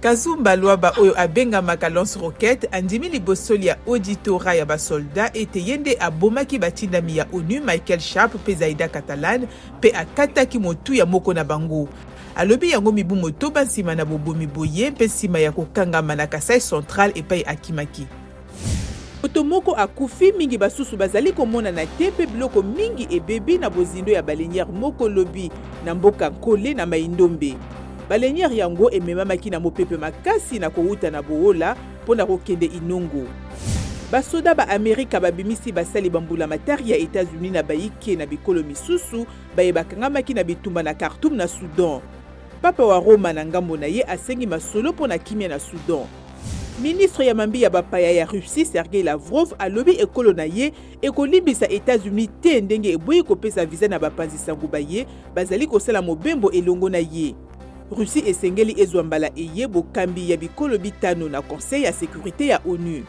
Kazumba Luaba oyo abengamaka lance-roquette andimi libosoli ya auditora ya basolda ete yende abomaki batindami ya ONU Michael Sharp pe Zaida Catalan pe akataki motu ya moko na bango. Alobi yango mibu motoba nsima na bobomi boye mpe nsima ya kokangama na Kasai Central epai akimaki. Moto moko akufi mingi basusu bazali komona na te pe biloko mingi ebebi na bozindo ya balenière moko lobi na mboka Nkole na Maindombe. Balenière yango ememamaki na mopepe makasi na kouta na Boola pona kokende Inongo. Basoda ba Amerika babimisi basali bambula matari ya États-Unis na baike na bikolo misusu bayebakangamaki na bitumba na Khartoum na Soudan. Papa wa Roma na ngambo na ye asengi masolo pona kimia na Soudan. Ministre ya mambi ya bapaya ya Russie Sergei Lavrov alobi ekolo na ye ekolimbisa États-Unis te ndenge eboyi kopesa visa na bapanzi sango baye bazali kosala mobembo elongo na ye. Russie esengeli ezwa mbala eye bokambi ya bikolo bitano na Conseil ya sécurité ya ONU.